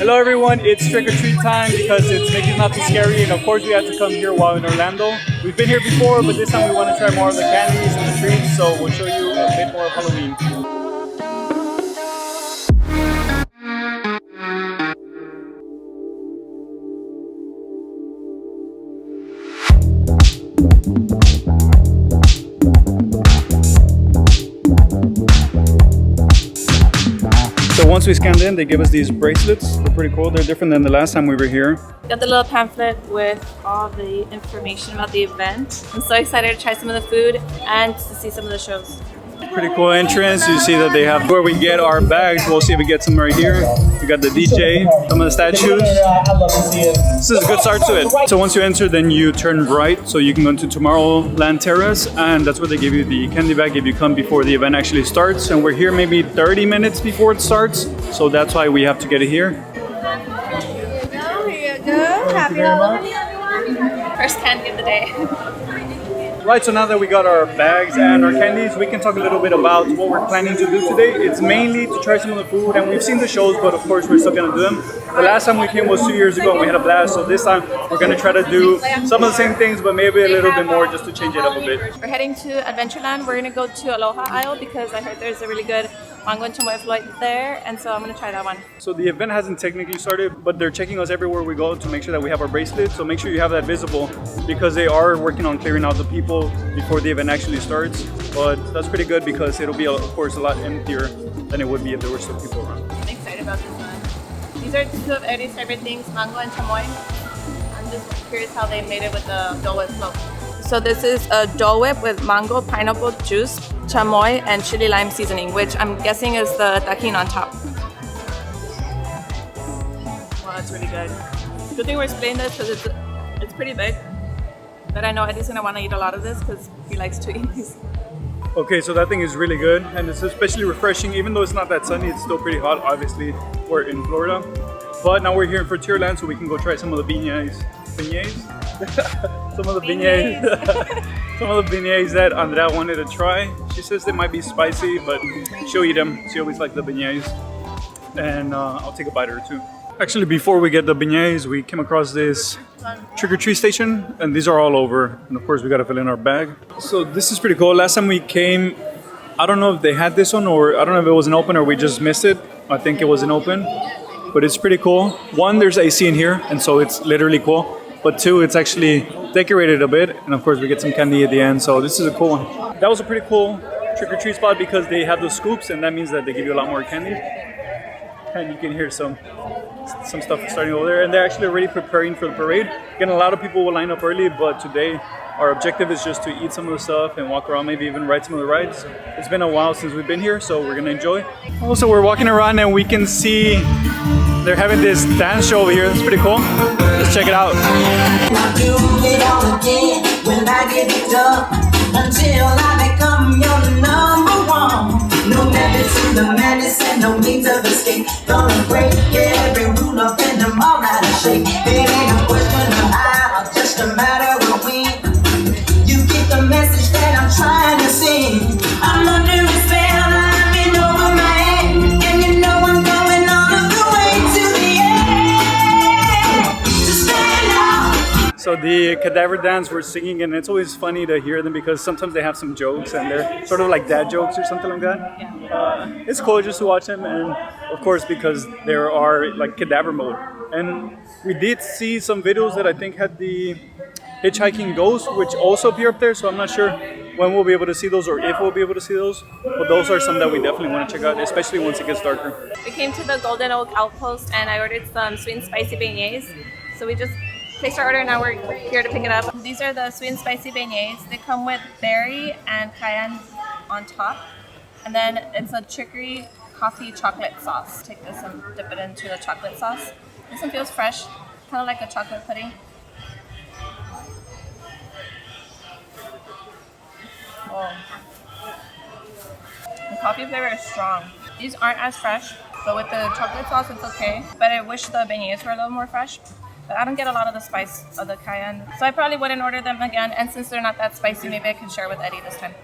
Hello everyone, it's trick or treat time because it's Mickey's Not Too Scary, and of course we had to come here while in Orlando. We've been here before, but this time we want to try more of the candies and the treats, so we'll show you a bit more of Halloween. So once we scanned in, they give us these bracelets. They're pretty cool. They're different than the last time we were here. Got the little pamphlet with all the information about the event. I'm so excited to try some of the food and to see some of the shows. Pretty cool entrance. You see that they have where we get our bags. We'll see if we get some right here. We got the DJ, some of the statues. This is a good start to it. So once you enter, then you turn right. So you can go into Tomorrowland Terrace, and that's where they give you the candy bag if you come before the event actually starts. And we're here maybe 30 minutes before it starts. So that's why we have to get it here. Here you go, here you go. Happy Halloween, everyone. First candy of the day. Right, so now that we got our bags and our candies, we can talk a little bit about what we're planning to do today. It's mainly to try some of the food, and we've seen the shows, but of course we're still gonna do them. The last time we came was 2 years ago and we had a blast, so this time we're gonna try to do some of the same things, but maybe a little bit more just to change it up a bit. We're heading to Adventureland. We're gonna go to Aloha Isle because I heard there's a really good mango and chamoy float there, and so I'm gonna try that one. So the event hasn't technically started, but they're checking us everywhere we go to make sure that we have our bracelets. So make sure you have that visible because they are working on clearing out the people before the event actually starts. But that's pretty good because it'll be, of course, a lot emptier than it would be if there were still people around. I'm excited about this one. These are two of Eddie's favorite things, mango and chamoy. I'm just curious how they made it with the Dole Whip float. So this is a Dole Whip with mango, pineapple juice, chamoy, and chili lime seasoning, which I'm guessing is the tahini on top. Wow, that's really good. Good thing we're splitting this because it's pretty big. But I know Eddie's gonna want to eat a lot of this because he likes to eat these. Okay, so that thing is really good, and it's especially refreshing. Even though it's not that sunny, it's still pretty hot. Obviously, we're in Florida. But now we're here in Frontierland, so we can go try some of the beignets. Some of the beignets. Some of the beignets that Andrea wanted to try. She says they might be spicy, but she'll eat them. She always likes the beignets. And I'll take a bite or two. Actually, before we get the beignets, we came across this trick-or-treat station, and these are all over. And of course, we gotta fill in our bag. So this is pretty cool. Last time we came, I don't know if they had this one, or I don't know if it wasn't open or we just missed it. I think it wasn't open, but it's pretty cool. One, there's AC in here, and so it's literally cool. But two, it's actually decorated a bit, and of course we get some candy at the end, so this is a cool one. That was a pretty cool trick-or-treat spot because they have those scoops, and that means that they give you a lot more candy. And you can hear some stuff starting over there, and they're actually already preparing for the parade. Again, a lot of people will line up early, but today our objective is just to eat some of the stuff and walk around, maybe even ride some of the rides. It's been a while since we've been here, so we're gonna enjoy. Also, we're walking around and we can see they're having this dance show over here. It's pretty cool. Let's check it out. Until I become your number one. No medicine, no medicine, no means of escape. Gonna break every rule up in them all out of shape. It ain't a question of how, just a matter of when. You get the message that I'm trying to send. I'm under a spell, I've been over my head, and you know I'm going all of the way to the end. To stand out. So the cadaver dance we're singing, and it's always funny to hear them because sometimes they have some jokes and they're sort of like dad jokes or something like that. It's cool just to watch them, and of course because there are like cadaver mode. And we did see some videos that I think had the hitchhiking ghost, which also appear up there, so I'm not sure when we'll be able to see those or if we'll be able to see those, but those are some that we definitely want to check out, especially once it gets darker. We came to the Golden Oak Outpost and I ordered some sweet and spicy beignets, so we just placed our order and now we're here to pick it up. These are the sweet and spicy beignets. They come with berry and cayenne on top, and then it's a chicory coffee chocolate sauce. Take this and dip it into the chocolate sauce. This one feels fresh, kind of like a chocolate pudding. Oh. The coffee flavor is strong. These aren't as fresh, but with the chocolate sauce it's okay. But I wish the beignets were a little more fresh. But I don't get a lot of the spice of the cayenne, so I probably wouldn't order them again. And since they're not that spicy, maybe I can share with Eddie this time.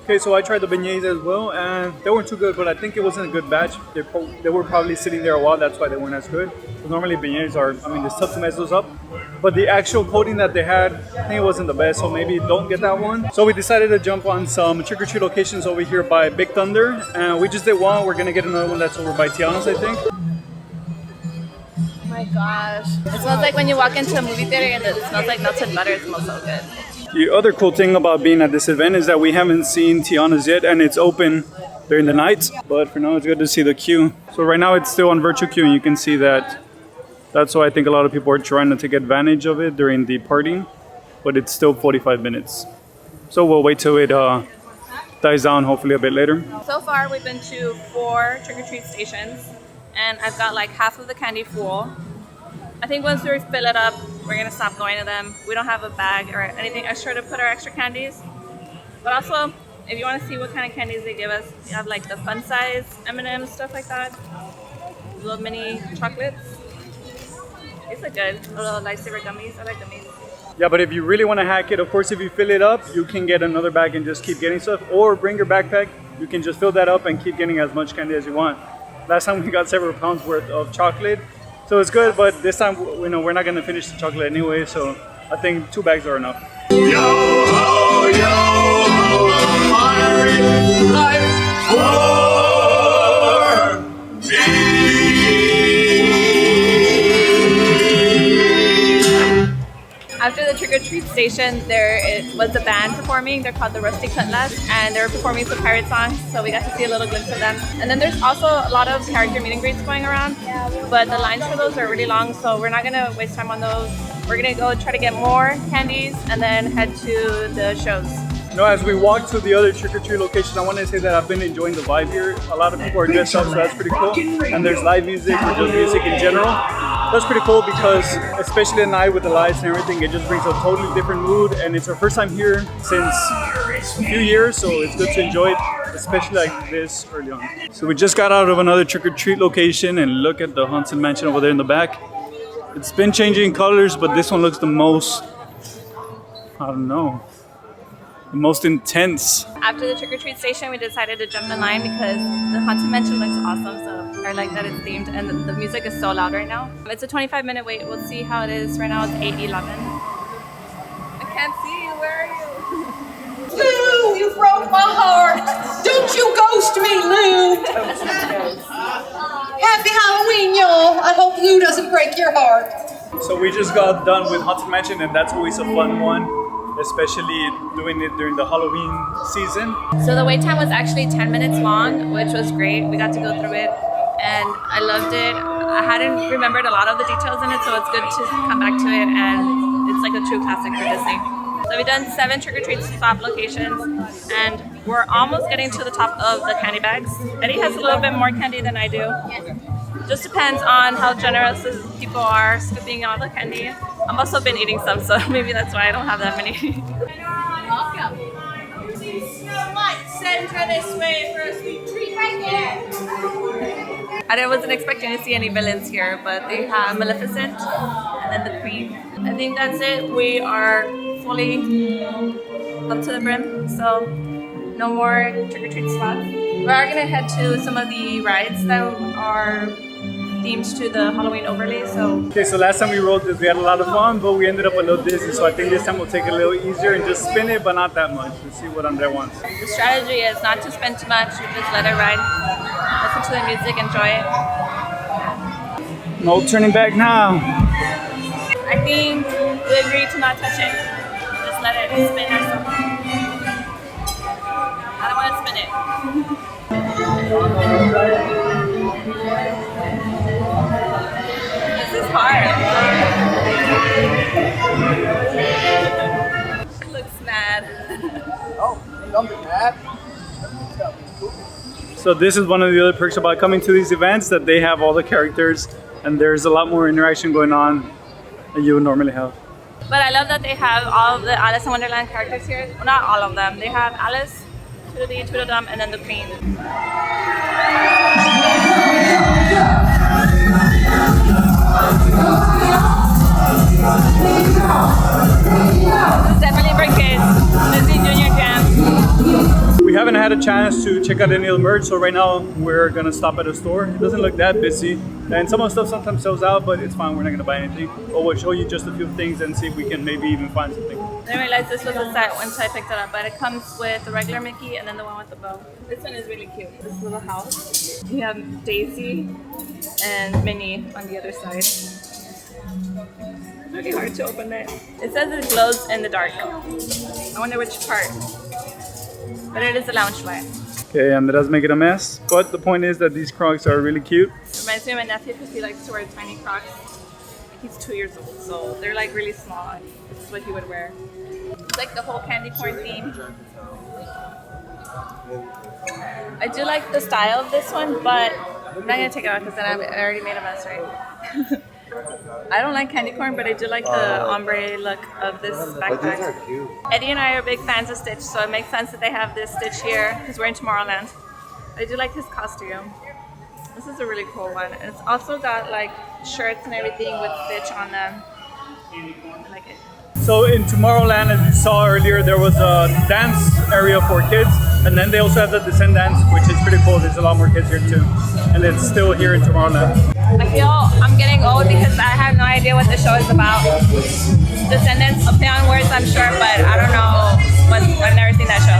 Okay, so I tried the beignets as well, and they weren't too good, but I think it wasn't a good batch. They were probably sitting there a while, that's why they weren't as good. So normally beignets are, I mean, it's tough to mess those up. But the actual coating that they had, I think it wasn't the best, so maybe don't get that one. So we decided to jump on some trick-or-treat locations over here by Big Thunder, and we just did one. We're gonna get another one that's over by Tiana's, I think. Oh my gosh. It smells like when you walk into a movie theater and it smells like melted butter. It smells so good. The other cool thing about being at this event is that we haven't seen Tiana's yet, and it's open during the night. But for now, it's good to see the queue. So right now, it's still on virtual queue, and you can see that. That's why I think a lot of people are trying to take advantage of it during the party. But it's still 45 minutes. So we'll wait till it dies down, hopefully a bit later. So far, we've been to 4 trick-or-treat stations, and I've got like half of the candy full. I think once we fill it up, we're gonna stop going to them. We don't have a bag or anything extra to put our extra candies. But also, if you want to see what kind of candies they give us, we have like the fun size M&Ms, stuff like that. Little mini chocolates. These are good. Little lifesaver gummies. I like gummies. Yeah, but if you really want to hack it, of course, if you fill it up, you can get another bag and just keep getting stuff. Or bring your backpack. You can just fill that up and keep getting as much candy as you want. Last time we got several pounds worth of chocolate. So it's good, but this time, you know, we're not gonna finish the chocolate anyway, so I think 2 bags are enough. Yo ho, yo ho, Irish life for me. After the trick-or-treat station, there was a band performing. They're called the Rusty Cutlass, and they were performing some pirate songs, so we got to see a little glimpse of them. And then there's also a lot of character meet and greets going around, but the lines for those are really long, so we're not gonna waste time on those. We're gonna go try to get more candies and then head to the shows. No, as we walk to the other trick-or-treat location, I want to say that I've been enjoying the vibe here. A lot of people are dressed up, so that's pretty cool. And there's live music or just music in general. That's pretty cool because, especially at night with the lights and everything, it just brings a totally different mood. And it's our first time here since a few years, so it's good to enjoy it, especially like this early on. So we just got out of another trick-or-treat location, and look at the Haunted Mansion over there in the back. It's been changing colors, but this one looks the most, I don't know, the most intense. After the trick-or-treat station, we decided to jump in line because the Haunted Mansion looks awesome, so I like that it's themed, and the music is so loud right now. It's a 25-minute wait. We'll see how it is. Right now it's 8:11. I can't see you. Where are you? Lou, you broke my heart. Don't you ghost me, Lou. Happy Halloween, y'all. I hope Lou doesn't break your heart. So we just got done with Haunted Mansion, and that's always a fun one, especially doing it during the Halloween season. So the wait time was actually 10 minutes long, which was great. We got to go through it, and I loved it. I hadn't remembered a lot of the details in it, so it's good to come back to it, and it's like a true classic for Disney. So we've done 7 trick-or-treat stop locations, and we're almost getting to the top of the candy bags. Eddie has a little bit more candy than I do. Just depends on how generous people are scooping all the candy. I've also been eating some, so maybe that's why I don't have that many. Welcome. Snow White, send her this way for a sweet treat right there. I wasn't expecting to see any villains here, but they have Maleficent and then the Queen. I think that's it. We are fully up to the brim, so no more trick-or-treat spots. We are gonna head to some of the rides that are themed to the Halloween overlay. So Okay, so last time we rode this, we had a lot of fun, but we ended up a little dizzy. So I think this time we'll take it a little easier and just spin it, but not that much. Let's see what Andre wants. the strategy is not to spend too much. You just let it ride, listen to the music, enjoy it. No turning back now. I think we agree to not touch it. Just let it spin ourselves. I don't want to spin it. This is hard. She looks mad. So this is one of the other perks about coming to these events, that they have all the characters and there's a lot more interaction going on than you would normally have. But I love that they have all of the Alice in Wonderland characters here. Well, not all of them. They have Alice, Tweedledee, Tweedledum, and then the Queen. This is definitely for kids. Disney Junior Jam. We chance to check out any of the merch, so right now we're gonna stop at a store. It doesn't look that busy, and some of the stuff sometimes sells out, but it's fine. We're not gonna buy anything. But we'll show you just a few things and see if we can maybe even find something. I didn't realize this was a set once I picked it up, but it comes with the regular Mickey and then the one with the bow. This one is really cute. This little house. We have Daisy and Minnie on the other side. Really hard to open it. It says it glows in the dark. I wonder which part. But it is a lounge light. Okay, and that's making a mess. But the point is that these Crocs are really cute. Reminds me of my nephew because he likes to wear tiny Crocs. He's 2 years old, so they're like really small. This is what he would wear. It's like the whole candy corn theme. I do like the style of this one, but I'm not gonna take it out because then I already made a mess, right? I don't like candy corn, but I do like the ombre look of this backpack. But these are cute. Eddie and I are big fans of Stitch, so it makes sense that they have this Stitch here because we're in Tomorrowland. I do like his costume. This is a really cool one. And it's also got like shirts and everything with Stitch on them. I like it. So in Tomorrowland, as you saw earlier, there was a dance area for kids, and then they also have the Descent dance, which is pretty cool. There's a lot more kids here too, and it's still here in Tomorrowland. I feel I'm getting old because I have no idea what the show is about. Descendants of play on words, I'm sure, but I don't know. I've never seen that show.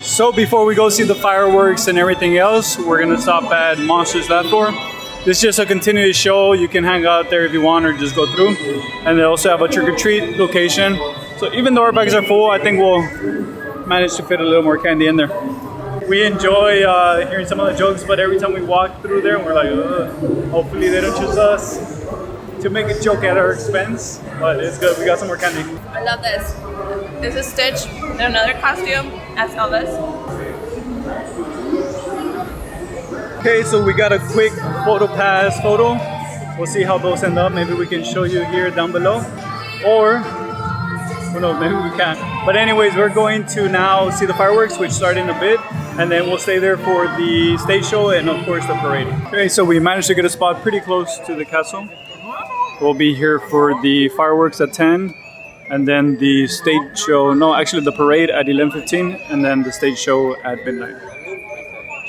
So before we go see the fireworks and everything else, we're gonna stop at Monsters Lab Tour. This is just a continuous show. You can hang out there if you want or just go through. And they also have a trick-or-treat location. So even though our bags are full, I think we'll manage to fit a little more candy in there. We enjoy hearing some of the jokes, but every time we walk through there, we're like, ugh, hopefully they don't choose us to make a joke at our expense. But it's good, we got some more candy. I love this. There's a Stitch, there's another costume as Elvis. Okay, so we got a quick photo pass photo. We'll see how those end up. Maybe we can show you here down below. Or, who knows, maybe we can't. But anyways, we're going to now see the fireworks, which start in a bit. And then we'll stay there for the stage show and of course the parade. Okay, so we managed to get a spot pretty close to the castle. We'll be here for the fireworks at 10. And then the stage show, no, actually the parade at 11:15. And then the stage show at midnight.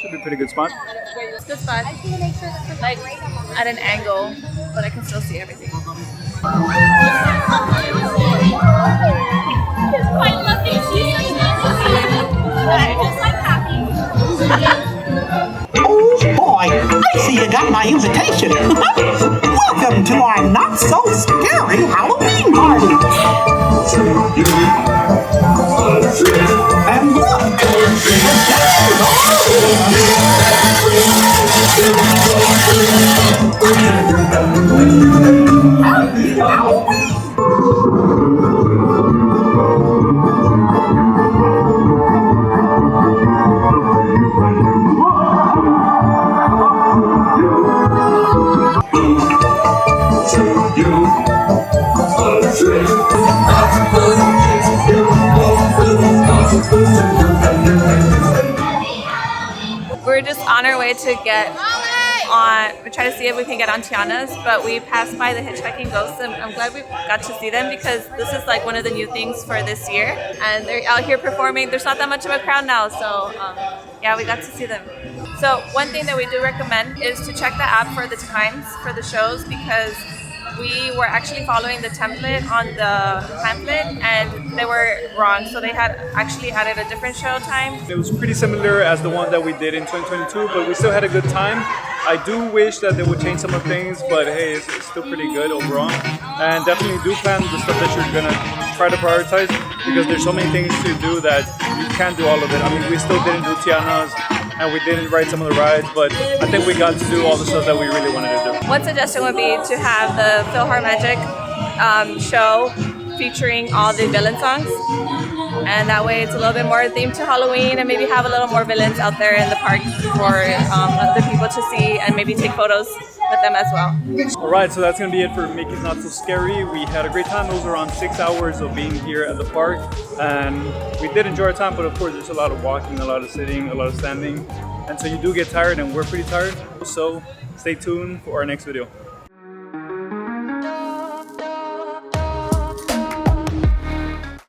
Should be a pretty good spot. It's a good spot. Like at an angle, but I can still see everything. It's quite lovely. She's just like happy. Oh boy, I see you got my invitation. Welcome to our not so scary Halloween party. And look, We're just on our way to get on, we try to see if we can get on Tiana's, but we passed by the hitchhiking ghosts and I'm glad we got to see them because this is like one of the new things for this year and they're out here performing. There's not that much of a crowd now, so yeah, we got to see them. So one thing that we do recommend is to check the app for the times for the shows because we were actually following the template on the pamphlet and they were wrong. So they had actually added a different show time. It was pretty similar as the one that we did in 2022, but we still had a good time. I do wish that they would change some of things, but hey, it's still pretty good overall. And definitely do plan the stuff that you're gonna try to prioritize because there's so many things to do that you can't do all of it. I mean, we still didn't do Tiana's and we didn't ride some of the rides, but I think we got to do all the stuff that we really wanted to do. One suggestion would be to have the PhilharMagic show featuring all the villain songs. And that way it's a little bit more themed to Halloween and maybe have a little more villains out there in the park for other people to see and maybe take photos with them as well. Alright, so that's going to be it for Mickey's Not So Scary. We had a great time. It was around 6 hours of being here at the park and we did enjoy our time, but of course there's a lot of walking, a lot of sitting, a lot of standing, and so you do get tired and we're pretty tired. So stay tuned for our next video.